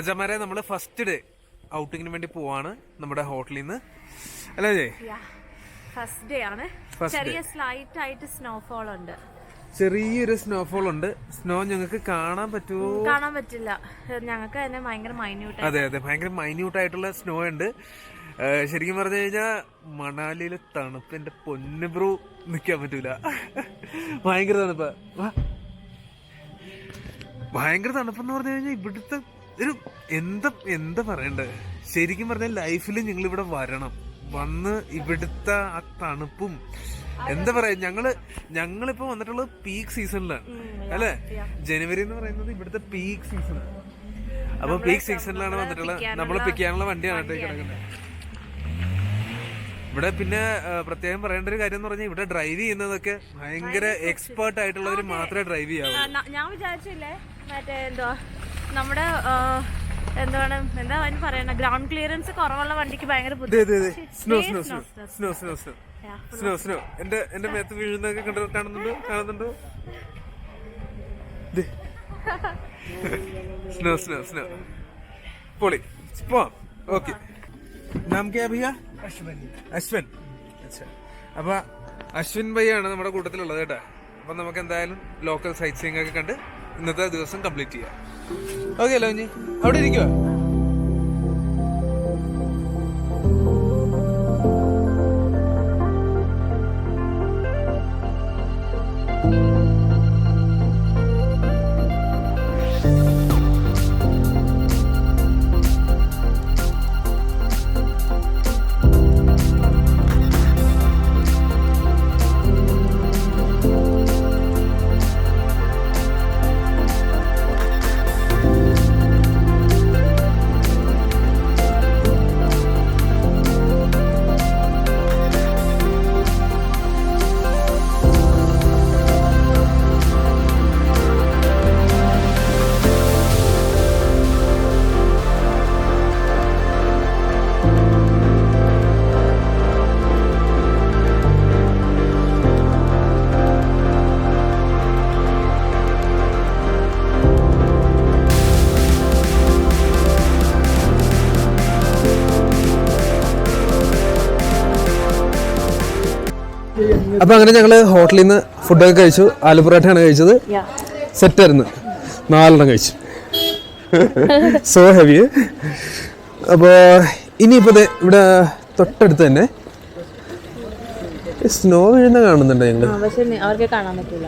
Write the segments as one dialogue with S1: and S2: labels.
S1: മച്ചന്മാരെ നമ്മൾ first day ഔട്ടിങ്ങിന് വേണ്ടി പോവാണ് നമ്മുടെ ഹോട്ടലിൽ നിന്ന് അല്ലേ?
S2: ഫസ്റ്റ് ഡേ ആണ്. ചെറിയ സ്ലൈറ്റ് ആയിട്ട് സ്നോഫോൾ ഉണ്ട്,
S1: ചെറിയൊരു സ്നോഫോൾ ഉണ്ട്. സ്നോ ഞങ്ങൾക്ക് കാണാൻ പറ്റുമോ?
S2: കാണാൻ പറ്റില്ല, ഞങ്ങൾക്ക് തന്നെ ഭയങ്കര മൈന്യൂട്ട്.
S1: അതെ അതെ, ഭയങ്കര മൈന്യൂട്ട് ആയിട്ടുള്ള സ്നോ ഉണ്ട്. ശരിക്കും പറഞ്ഞു കഴിഞ്ഞാൽ മണാലിയിലെ തണുപ്പിന്റെ പൊന്നു ബ്രോ നിക്കാൻ പറ്റൂല. ഭയങ്കര തണുപ്പ്, ഭയങ്കര തണുപ്പെന്ന് പറഞ്ഞു കഴിഞ്ഞാൽ ഇവിടുത്തെ ഒരു എന്താ പറയണ്ടേ, ശരിക്കും പറഞ്ഞാൽ ലൈഫിൽ നിങ്ങൾ ഇവിടെ വരണം. വന്ന് ഇവിടുത്തെ ആ തണുപ്പും എന്താ പറയാ, ഞങ്ങളിപ്പോ വന്നിട്ടുള്ളത് പീക്ക് സീസണിലാണ് അല്ലെ? ജനുവരി എന്ന് പറയുന്നത് ഇവിടുത്തെ പീക്ക് സീസണാണ്. അപ്പൊ പീക്ക് സീസണിലാണ് വന്നിട്ടുള്ളത്. നമ്മൾ പിക്ക് ചെയ്യാനുള്ള വണ്ടിയാണ് കിടക്കുന്നത് ഇവിടെ. പിന്നെ പ്രത്യേകം പറയേണ്ട ഒരു കാര്യം എന്ന് പറഞ്ഞാൽ ഇവിടെ ഡ്രൈവ് ചെയ്യുന്നതൊക്കെ ഭയങ്കര എക്സ്പേർട്ട് ആയിട്ടുള്ളവർ മാത്രമേ ഡ്രൈവ് ചെയ്യാവൂ.
S2: ഞാൻ വിചാരിച്ചില്ലേ മറ്റേ നമ്മുടെ എന്താ പറയണ, ഗ്രൗണ്ട് ക്ലിയറൻസ് കുറവുള്ള വണ്ടിക്ക് ഭയങ്കര
S1: സ്നോ എന്റെ മേത്ത് വീഴുന്നൊക്കെ കാണുന്നുണ്ടോ? സ്നോ പൊളി. പോവാം. ഓക്കെ, നാം ക്യാ ഭയ്യ? അശ്വൻ. അപ്പൊ അശ്വിൻ ഭയ്യാണ് നമ്മുടെ കൂട്ടത്തിലുള്ളത് കേട്ടാ. അപ്പൊ നമുക്ക് എന്തായാലും ലോക്കൽ സൈറ്റ് സീയിങ് ഒക്കെ കണ്ട് ഇന്നത്തെ ദിവസം കംപ്ലീറ്റ് ചെയ്യാം. ഓക്കെ അല്ലോ, ഇനി അവിടെ ഇരിക്കുക. അപ്പൊ അങ്ങനെ ഞങ്ങള് ഹോട്ടലിൽ നിന്ന് ഫുഡൊക്കെ കഴിച്ചു. ആലു പൊറോട്ടയാണ് കഴിച്ചത്. സെറ്റായിരുന്നു, 4 കഴിച്ചു. So heavy. അപ്പൊ ഇനിയിപ്പോ ഇവിടെ തൊട്ടടുത്ത് തന്നെ സ്നോ വീഴുന്ന കാണുന്നുണ്ട് ഞങ്ങള്.
S2: അവർക്ക് കാണാൻ പറ്റില്ല.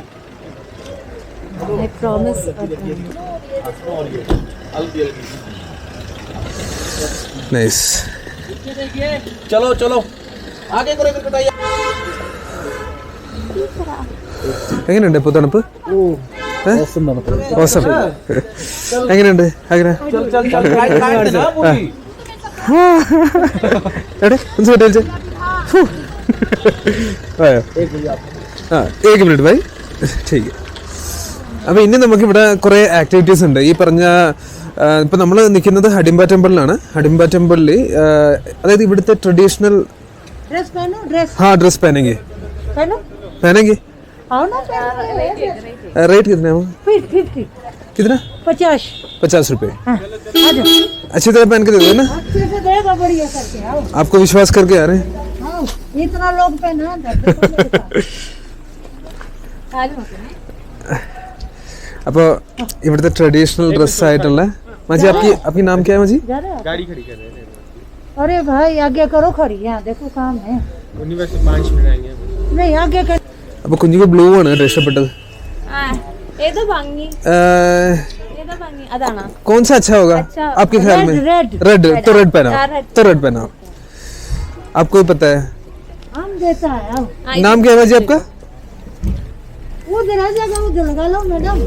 S1: നൈസ്.
S3: ചലോ
S1: എങ്ങനെയുണ്ട് ഇപ്പൊ തണുപ്പ്? എങ്ങനെയുണ്ട് ആഗ്രഹ? एक मिनट भाई, ठीक है. അപ്പൊ ഇനി നമുക്ക് ഇവിടെ കുറെ ആക്ടിവിറ്റീസ് ഉണ്ട്. ഈ പറഞ്ഞ ഇപ്പൊ നമ്മൾ നിൽക്കുന്നത് ഹഡിംബ ടെമ്പിളിലാണ്. ഹഡിംബ ടെമ്പിളിൽ അതായത് ഇവിടുത്തെ ട്രഡീഷണൽ ഡ്രസ് पहनेंगे. रेट कितना है?
S4: 50.
S1: कितना? 50 रुपए. अच्छी तरह पहन के दे दो ना, आपको विश्वास करके आ रहे हैं.
S4: इतना लोग पहना.
S1: അപ്പോൾ ഇവിടുത്തെ ട്രഡീഷണൽ ഡ്രസ് ആയിട്ടുള്ള മജി. आपकी नाम क्या है मजी?
S3: गाड़ी खड़ी कर रहे हैं.
S4: अरे भाई आगे करो खड़ी, यहाँ देखो काम है.
S3: 5 मिनट आएंगे.
S4: नहीं आगे कर.
S1: അപ്പൊ കുഞ്ഞിക്ക് ബ്ലൂ ആണ് കേട്ടോ ഇഷ്ടപ്പെട്ടത്. कौन सा अच्छा होगा आपके ख्याल में? रेड. तो रेड पहना. आपको ही पता है.
S4: हम देता है.
S1: नाम क्या है जी आपका?
S4: उधर आ जाएगा, उधर लगा लो मैडम.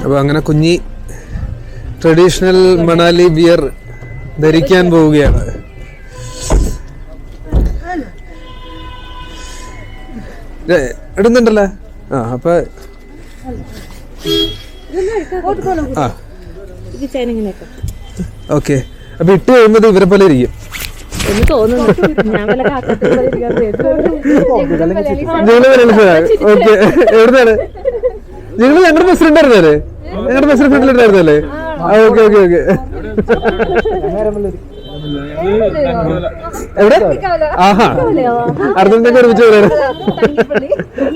S1: അപ്പൊ അങ്ങനെ കുഞ്ഞി ട്രഡീഷണൽ മണാലി വിയർ ധരിക്കാൻ പോവുകയാണ്. ഇടുന്നുണ്ടല്ലോ. അപ്പൊ ഓക്കെ. അപ്പൊ ഇട്ട് കഴിയുമ്പോൾ ഇവരെ പോലെ ഇരിക്കും.
S2: എന്ന് തോന്നുന്നു. ഞാൻ വല്ല
S1: ഓക്കെ. എവിടുന്നാണ് നിങ്ങൾ? ഞങ്ങളുടെ പ്രസിഡന്റ് ആയിരുന്നല്ലേ? ഞങ്ങളുടെ പ്രസിഡന്റ് ഫ്രണ്ടിലുണ്ടായിരുന്നല്ലേ? Okay okay okay. എവിടെ? ആഹാ, അർജന്റീനക്ക് ഒരുമിച്ച് വരാണ്.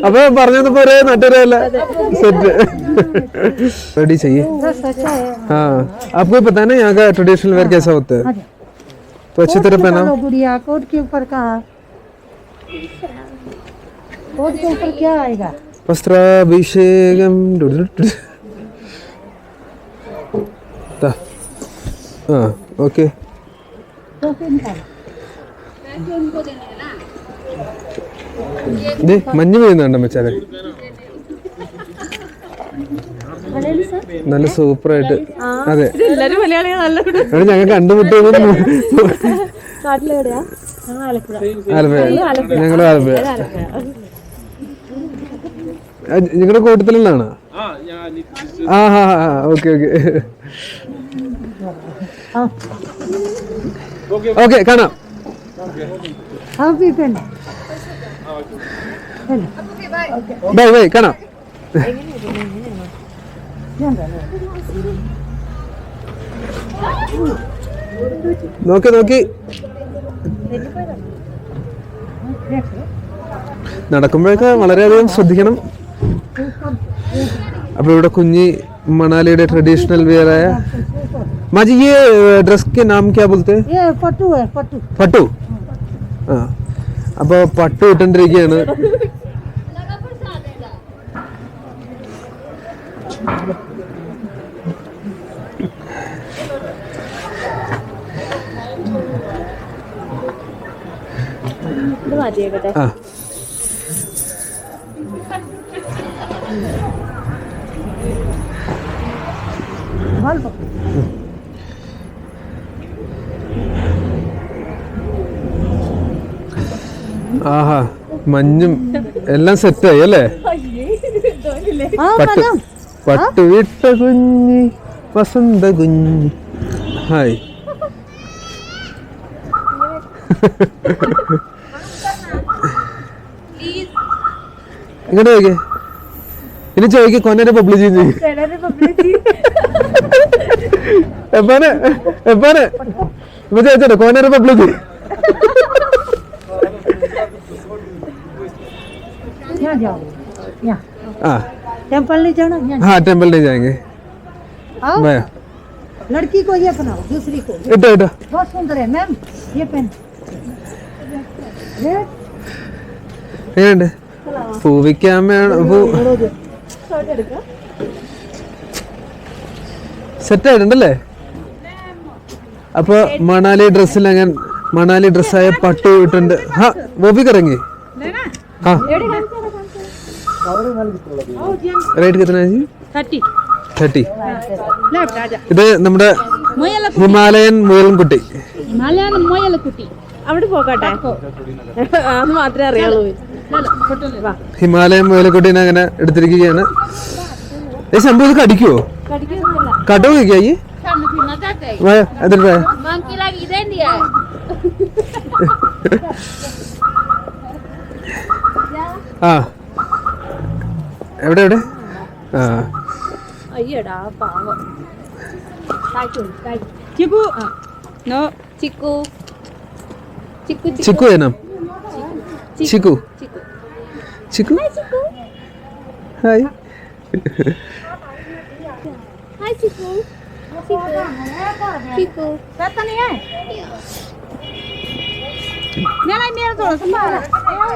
S1: അപ്പൊ പറഞ്ഞപ്പോ ഒരേ നട്ടൊരല്ല സെറ്റ് रेडी चाहिए. हाँ, आपको पता है ना यहाँ का ट्रेडिशनल वेयर कैसा होता है, तो अच्छी तरह पहना.
S4: गुड़िया कोट के ऊपर का कोट के ऊपर क्या आएगा?
S1: वस्त्राभिषेकम. हाँ ओके. മഞ്ഞ് പെയ്യുന്നുണ്ടോ മച്ചാരെ? നല്ല സൂപ്പറായിട്ട്. അതെ,
S2: എല്ലാരും മലയാളികളല്ല.
S1: ഞങ്ങൾ കണ്ടുമുട്ടിയത് ആലപ്പുഴ. ഞങ്ങള് ആലപ്പുഴ. നിങ്ങളുടെ കൂട്ടത്തിലുള്ളതാണോ? ആ ഹാ ഹാ, ഓക്കെ ഓക്കെ ഓക്കെ, കാണാം. ബൈ ബൈ, കാണാം. നോക്കി നോക്കി നടക്കുമ്പോഴൊക്കെ വളരെയധികം ശ്രദ്ധിക്കണം. അപ്പൊ ഇവിടെ കുഞ്ഞി മണാലിയുടെ ട്രഡീഷണൽ വെയർ ആയ മാജി, ये ड्रेस के नाम क्या बोलते हैं?
S4: ये पट्टू है, पट्टू.
S1: പട്ടു. ആ, അപ്പൊ പട്ടു ഇട്ടോണ്ടിരിക്കുകയാണ്. ആ, ആഹാ, മഞ്ഞും എല്ലാം സെറ്റായി അല്ലേ? പട്ടു പട്ടു വിട്ട കുഞ്ഞി വസന്ത കുഞ്ഞി. ഹായ്. ഇങ്ങോട്ട് ചോദിക്കേ, ഇനി ചോദിക്കേ കൊന്നേരെ പബ്ലിജി. എപ്പാണ് എപ്പാണ് ഇപ്പൊ ചോദിച്ചോ കൊന്നേരെ പബ്ലിജി.
S4: टेम्पल नहीं जाना?
S1: हाँ, टेम्पल नहीं जाएंगे.
S4: आओ, लड़की को ये बनाओ, दूसरी को.
S1: इटो इटो.
S4: बहुत सुंदर है मैम, ये पेन.
S1: എങ്ങനെയുണ്ട്? പൂവിക്കാൻ സെറ്റായിട്ടുണ്ടല്ലേ? അപ്പൊ മണാലി ഡ്രസ്സിൽ അങ്ങനെ മണാലി ഡ്രസ്സായ പട്ടു ഇട്ടുണ്ട്. ഹാ, ബോബി കറങ്ങി. हाँ, റേറ്റ് കിतना है जी? 30. ഇത് നമ്മുടെ ഹിമാലയൻ മുയൽക്കുട്ടി.
S2: അവിടെ പോകട്ടെ, അത് മാത്രമേ അറിയാളൂ.
S1: ഹിമാലയൻ മുയൽക്കുട്ടീനെ അങ്ങനെ എടുത്തിരിക്കുകയാണ്. ഏ ശംഭു, ഇത് കടിക്കുവോ? കട്ടോ നോക്കിയായി അതിന്റെ ആ എവിടെ എവിടെ? ആ,
S2: അയ്യടാ പാവം. ചിക്കു
S1: ചിക്കു है नाम. चिकू. चिकू. हाय.
S2: हाय चिकू. चिकू पता नहीं है मेरा थोड़ा सा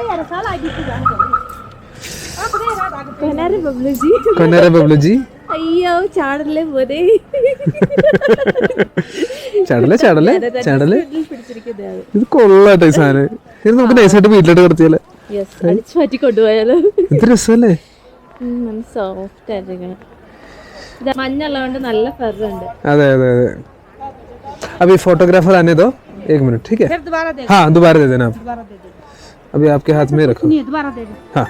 S2: यार साला आई थी
S1: कनारे बबलू जी.
S2: അയ്യോ ചാടല്ലേ പോലെ.
S1: ചാടല്ലേ ചാടല്ലേ ചാടല്ലേ. ഇത് കൊള്ളാട്ടെ സാധനം. ഇത് നമുക്ക് നൈസായിട്ട് വീട്ടിലോട്ട് കിടത്തിയാലോ?
S2: അടിച്ചു മാറ്റി കൊണ്ടുപോയാലോ?
S1: ഇത് രസമല്ലേ?
S2: സോഫ്റ്റ് ആയിരിക്കണം. മഞ്ഞുള്ളതുകൊണ്ട് നല്ല ഫെറുണ്ട്.
S1: അതെ അതെ അതെ. अभी फोटोग्राफर आने दो, 1 मिनट, ठीक है? हाँ, दोबारा दे देना आप. अभी आपके हाथ में रखो. हाँ.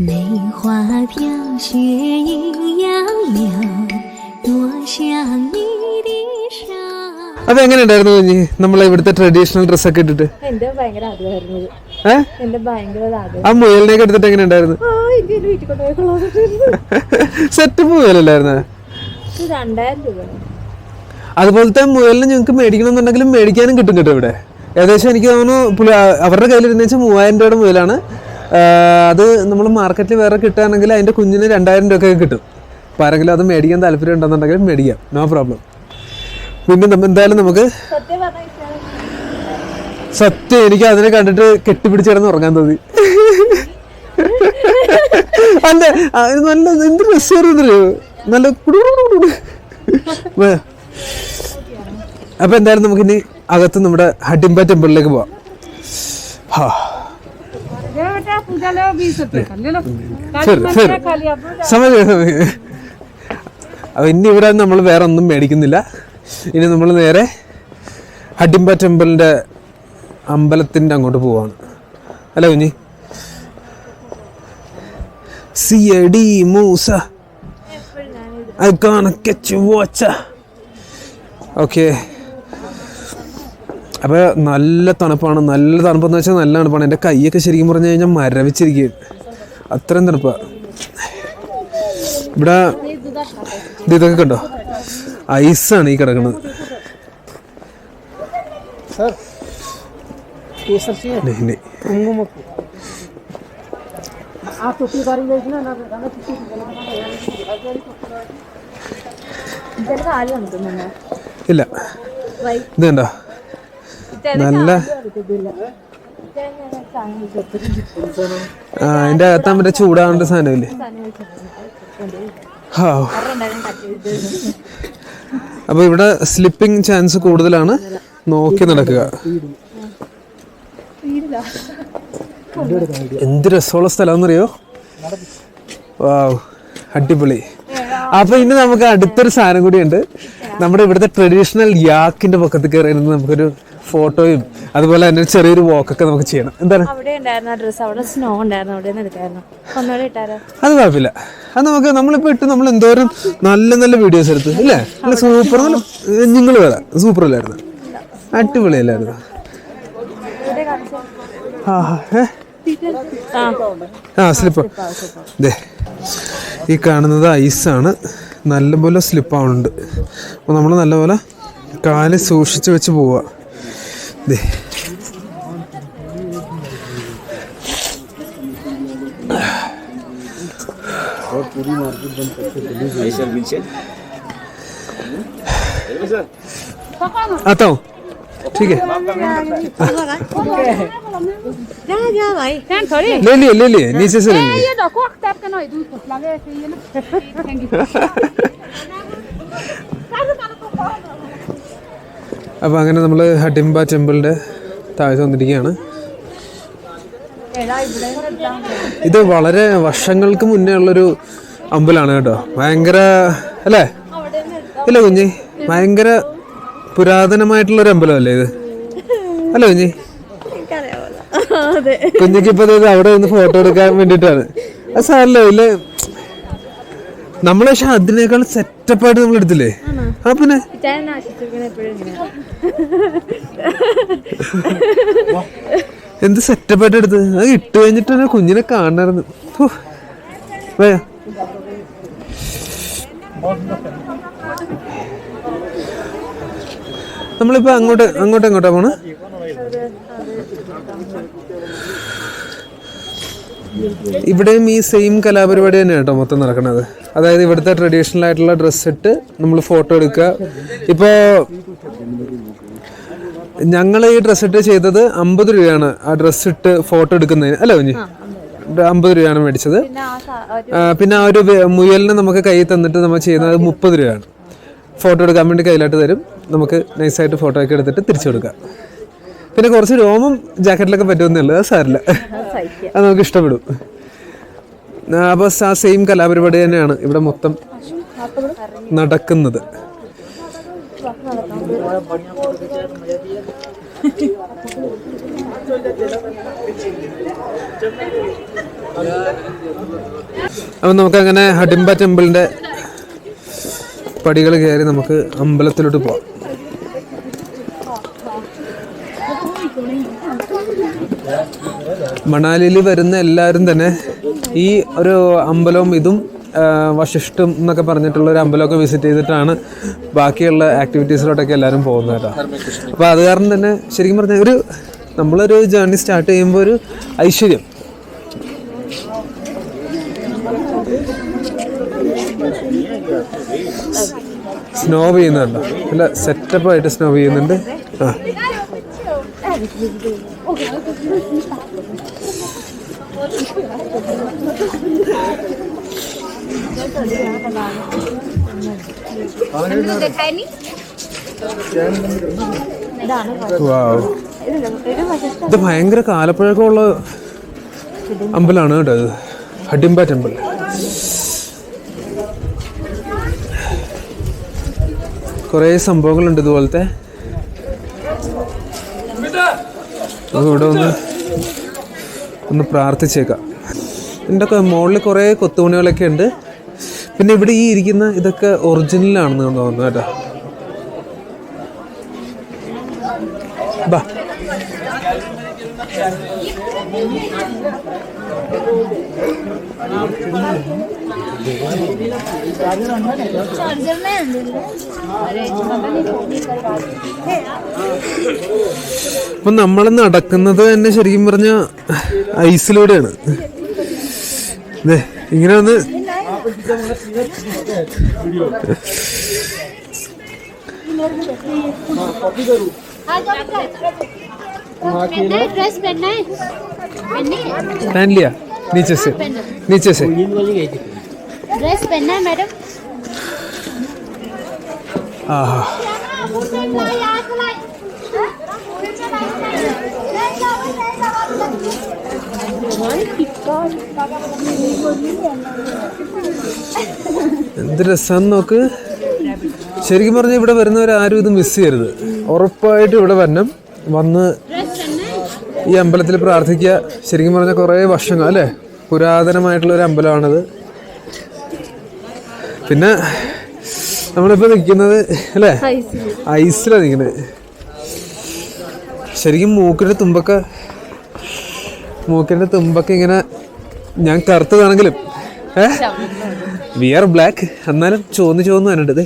S5: 梅花飘雪阴阳了，多想你的伤。
S1: അതെങ്ങനെയുണ്ടായിരുന്നു കുഞ്ഞി നമ്മളെ ഇവിടുത്തെ ട്രഡീഷണൽ ഡ്രസ്സൊക്കെ ഇട്ടിട്ട്?
S2: എന്റെ ഭയങ്കര ആഗ്രഹമായിരുന്നു. എന്റെ ഭയങ്കര ആഗ്രഹം.
S1: ആ മുയലിനെയൊക്കെ എടുത്തിട്ട് എങ്ങനെ ഉണ്ടായിരുന്നു?
S2: വീട്ടിൽ കൊണ്ടുപോയി
S1: സെറ്റ് മുയലല്ലായിരുന്ന?
S2: 2000 രൂപ.
S1: അതുപോലത്തെ മുയലിനെ ഞങ്ങൾക്ക് മേടിക്കണമെന്നുണ്ടെങ്കിലും മേടിക്കാനും കിട്ടും കേട്ടോ ഇവിടെ. ഏകദേശം എനിക്ക് തോന്നുന്നു അവരുടെ കയ്യിലിരുന്ന് വെച്ചാൽ 3000 രൂപയുടെ മുയലാണ്. അത് നമ്മൾ മാർക്കറ്റിൽ വേറെ കിട്ടുകയാണെങ്കിൽ അതിന്റെ കുഞ്ഞിന് 2000 രൂപയൊക്കെ കിട്ടും. അപ്പോൾ ആരെങ്കിലും അത് മേടിക്കാൻ താല്പര്യം ഉണ്ടെന്നുണ്ടെങ്കിൽ മേടിക്കാം, നോ പ്രോബ്ലം. പിന്നെ എന്തായാലും നമുക്ക് സത്യം എനിക്ക് അതിനെ കണ്ടിട്ട് കെട്ടിപ്പിടിച്ച് കിടന്ന് ഉറങ്ങാൻ തോന്നി. അല്ല നല്ല എന്ത് രസമായിരുന്നു, നല്ല അപ്പൊ എന്തായാലും നമുക്കിനി അകത്ത് നമ്മുടെ ഹഡിംബ ടെമ്പിളിലേക്ക് പോവാം. അപ്പൊ ഇനി ഇവിടെ നമ്മൾ വേറെ ഒന്നും മേടിക്കുന്നില്ല. ഇനി നമ്മൾ നേരെ ഹഡിംബ ടെമ്പിളിന്റെ അമ്പലത്തിന്റെ അങ്ങോട്ട് പോവാണ്. അല്ല കുഞ്ഞി? CID Moosa I gonna get you water. Okay, അപ്പോൾ നല്ല തണുപ്പാണ്. നല്ല തണുപ്പെന്ന് വെച്ചാൽ നല്ല തണുപ്പാണ്. എൻ്റെ കൈയൊക്കെ ശരിക്കും പറഞ്ഞു കഴിഞ്ഞാൽ മരവിച്ചിരിക്കുകയും അത്രയും തണുപ്പാണ് ഇവിടെ. ഇതൊക്കെ കണ്ടോ, ഐസാണ് ഈ കിടക്കുന്നത്. ഇല്ല, ഇത് കണ്ടോ നല്ല. അതിന്റെ അകത്താൻ പറ്റ ചൂടാവേണ്ട സാധനമില്ലേ. അപ്പൊ ഇവിടെ സ്ലിപ്പിംഗ് ചാൻസ് കൂടുതലാണ്, നോക്കി നടക്കുക. എന്ത് രസമുള്ള സ്ഥലമെന്നറിയോ? വാവ്, അടിപൊളി. അപ്പൊ ഇനി നമുക്ക് അടുത്തൊരു സാധനം കൂടിയുണ്ട്. നമ്മുടെ ഇവിടുത്തെ ട്രഡീഷണൽ യാക്കിന്റെ പൊക്കത്ത് കയറി നമുക്കൊരു ഫോട്ടോയും അതുപോലെ തന്നെ ചെറിയൊരു വാക്കൊക്കെ നമുക്ക് ചെയ്യണം. എന്താണ്? അത് കുഴപ്പമില്ല, അത് നമുക്ക് നമ്മളിപ്പോ ഇട്ട് നമ്മൾ എന്തോരം നല്ല നല്ല വീഡിയോസ് എടുത്ത് ഇല്ലേ? നല്ല സൂപ്പർ, നല്ല നിങ്ങൾ വരാം. സൂപ്പർ അല്ലായിരുന്നു? അടിപൊളിയല്ലായിരുന്നു? സ്ലിപ്പ് ഈ കാണുന്നത് ഐസാണ്. നല്ലപോലെ സ്ലിപ്പാവുന്നുണ്ട്. അപ്പോൾ നമ്മൾ നല്ലപോലെ കാല് സൂക്ഷിച്ച് വെച്ച് പോവുക. आता हूँ, ठीक है। ले लिए नीचे से ले लिए। അപ്പോൾ അങ്ങനെ നമ്മൾ ഹഡിംബ ടെമ്പിളിൻ്റെ താഴത്ത് വന്നിരിക്കുകയാണ്. ഇത് വളരെ വർഷങ്ങൾക്ക് മുന്നേ ഉള്ളൊരു അമ്പലമാണ് കേട്ടോ. ഭയങ്കര അല്ലേ? ഇല്ല കുഞ്ഞി, ഭയങ്കര പുരാതനമായിട്ടുള്ളൊരു അമ്പലമല്ലേ ഇത്? അല്ല കുഞ്ഞി? കുഞ്ഞിക്ക് ഇപ്പൊ അവിടെ നിന്ന് ഫോട്ടോ എടുക്കാൻ വേണ്ടിയിട്ടാണ്. അത് സാരല്ലോ ഇല്ല, നമ്മൾ പക്ഷെ അതിനേക്കാൾ സെറ്റപ്പായിട്ട് നമ്മൾ എടുത്തില്ലേ? ആ പിന്നെ എന്ത് സെറ്റപ്പായിട്ട് എടുത്ത്. അത് ഇട്ട് കഴിഞ്ഞിട്ട് തന്നെ കുഞ്ഞിനെ കാണാറുണ്ട്. നമ്മളിപ്പോ എങ്ങോട്ടാ പോണ? ഇവിടെയും ഈ സെയിം കലാപരിപാടി തന്നെയാണ് കേട്ടോ മൊത്തം നടക്കുന്നത്. അതായത് ഇവിടുത്തെ ട്രഡീഷണൽ ആയിട്ടുള്ള ഡ്രസ്സ് ഇട്ട് നമ്മൾ ഫോട്ടോ എടുക്കുക. ഇപ്പോൾ ഞങ്ങൾ ഈ ഡ്രസ്സ് ഇട്ട് ചെയ്തത് 50 രൂപയാണ് ആ ഡ്രസ്സ് ഇട്ട് ഫോട്ടോ എടുക്കുന്നതിന്. അല്ല കുഞ്ഞി? 50 രൂപയാണ് മേടിച്ചത്. പിന്നെ ആ ഒരു മുയലിനെ നമുക്ക് കയ്യിൽ തന്നിട്ട് നമ്മൾ ചെയ്യുന്നത് 30 രൂപയാണ്. ഫോട്ടോ എടുക്കാൻ വേണ്ടി കയ്യിലായിട്ട് തരും. നമുക്ക് നൈസായിട്ട് ഫോട്ടോ ഒക്കെ എടുത്തിട്ട് തിരിച്ചു കൊടുക്കാം. പിന്നെ കുറച്ച് രോമം ജാക്കറ്റിലൊക്കെ പറ്റുമെന്നുള്ളൂ, അത് സാരില്ല, അത് നമുക്ക് ഇഷ്ടപ്പെടും. അപ്പോൾ ആ സെയിം കലാപരിപാടി തന്നെയാണ് ഇവിടെ മൊത്തം നടക്കുന്നത്. അപ്പം നമുക്കങ്ങനെ ഹഡിംബ ടെമ്പിളിൻ്റെ പടികൾ കയറി നമുക്ക് അമ്പലത്തിലോട്ട് പോവാം. മണാലിയിൽ വരുന്ന എല്ലാവരും തന്നെ ഈ ഒരു അമ്പലവും ഇതും വശിഷ്ഠം എന്നൊക്കെ പറഞ്ഞിട്ടുള്ള ഒരു അമ്പലമൊക്കെ വിസിറ്റ് ചെയ്തിട്ടാണ് ബാക്കിയുള്ള ആക്ടിവിറ്റീസിലോട്ടൊക്കെ എല്ലാവരും പോകുന്നത് കേട്ടോ. അപ്പോൾ അത് കാരണം തന്നെ ശരിക്കും പറഞ്ഞാൽ നമ്മളൊരു ജേർണി സ്റ്റാർട്ട് ചെയ്യുമ്പോൾ ഒരു ഐശ്വര്യം. സ്നോ ചെയ്യുന്നുണ്ടോ? നല്ല സെറ്റപ്പായിട്ട് സ്നോ ചെയ്യുന്നുണ്ട്. ആ വാവ്, ഇത് ഭയങ്കര കാലപ്പഴക്കമുള്ള അമ്പലമാണ് കേട്ടോ ഇത്, ഹഡിംബ ടെമ്പിൾ. കുറേ സംഭവങ്ങളുണ്ട് ഇതുപോലത്തെ. ഇവിടെ ഒന്ന് പ്രാർത്ഥിച്ചേക്കാം. ഇതിൻ്റെ ഒക്കെ മുകളിൽ കുറേ കൊത്തുപണികളൊക്കെ ഉണ്ട്. പിന്നെ ഇവിടെ ഈ ഇരിക്കുന്ന ഇതൊക്കെ ഒറിജിനലാണെന്ന് തോന്നുന്നു കേട്ടോ. ബാ അപ്പൊ നമ്മൾ നടക്കുന്നത് തന്നെ ശരിക്കും പറഞ്ഞ ഐസിലൂടെയാണ്. ഇങ്ങനെ ഒന്ന് पहन लिया नीचे से
S4: ड्रेस पहनना है मैडम.
S1: आहा എന്ത് രസാന്ന് നോക്ക്. ശരിക്കും പറഞ്ഞാൽ ഇവിടെ വരുന്നവരാരും ഇത് മിസ് ചെയ്യരുത്. ഉറപ്പായിട്ട് ഇവിടെ വന്ന് ഈ അമ്പലത്തിൽ പ്രാർത്ഥിക്കുക. ശരിക്കും പറഞ്ഞാൽ കുറേ വർഷങ്ങൾ അല്ലേ, പുരാതനമായിട്ടുള്ളൊരു അമ്പലമാണിത്. പിന്നെ നമ്മളിപ്പോൾ നിൽക്കുന്നത് അല്ലേ ഐസിലാണ് നിൽക്കുന്നത്. ശരിക്കും മൂക്കിൻ്റെ തുമ്പൊക്കെ ഇങ്ങനെ, ഞാൻ കറുത്തതാണെങ്കിലും വി ആർ ബ്ലാക്ക്, എന്നാലും ചോന്ന് വരണ്ടത്.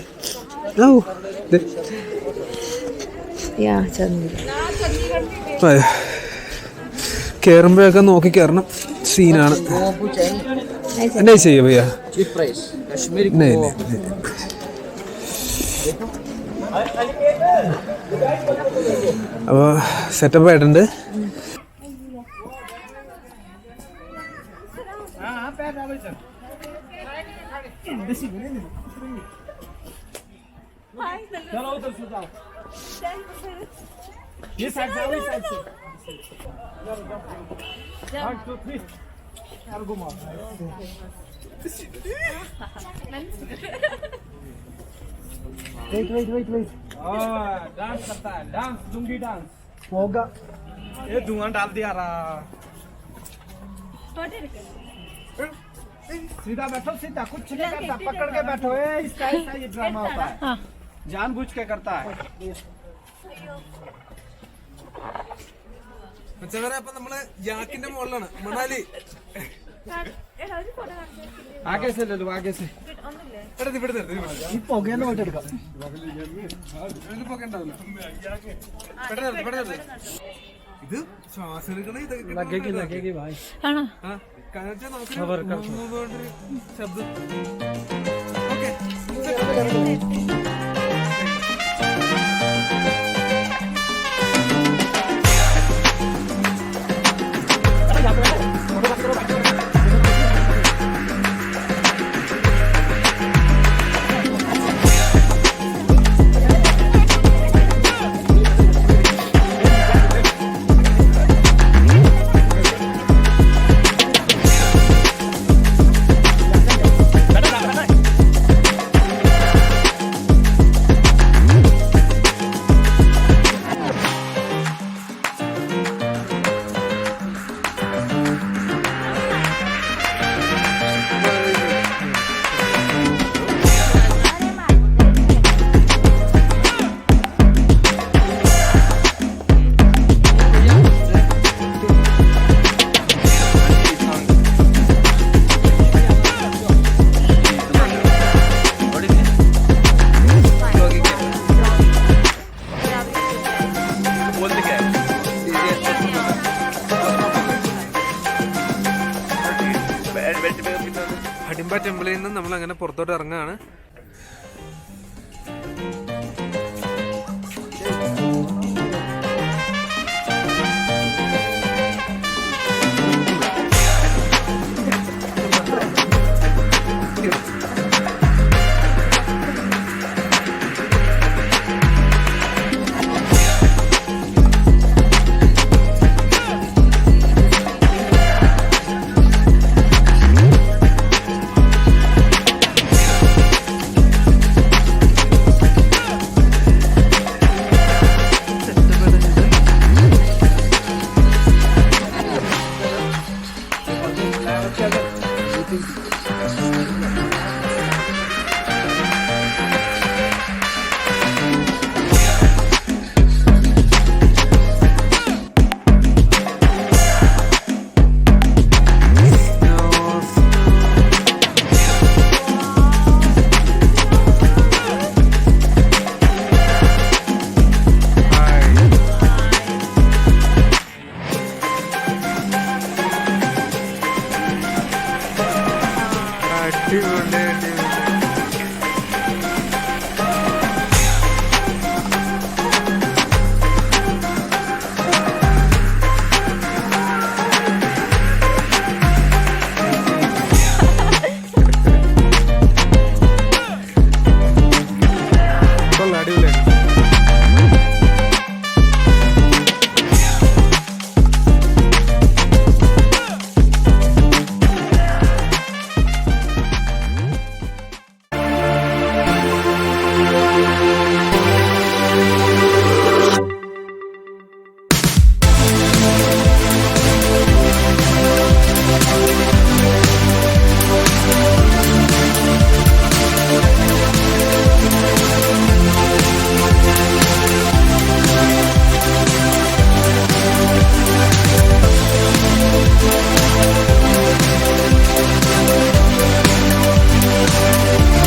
S1: കയറുമ്പോഴൊക്കെ നോക്കി കയറണം. സീനാണ്. എന്നാ ചെയ്യ ഭയ്യ? അപ്പോൾ സെറ്റപ്പ് ആയിട്ടുണ്ട്.
S3: Wait. डांस करता है, डांस लुंगी डांस होगा. ये धुआं डाल दिया रहा. सीधा बैठो, सीधा कुछ नहीं करता, पकड़ के बैठो. इसका ये ड्रामा होता है, जानबूझ के करता है.
S1: അപ്പൊ നമ്മള് യാക്കിന്റെ മുകളിലാണ് മണാലി.
S3: आगे से ले लो, आगे से.
S1: ഇത് ശ്വാസം എടുക്കണ
S3: लगेगी भाई.
S1: ശബ്ദം. ഹഡിംബ ടെമ്പിളിൽ നിന്ന് നമ്മൾ അങ്ങനെ പുറത്തോട്ട് ഇറങ്ങാണ്. അടിപൊളി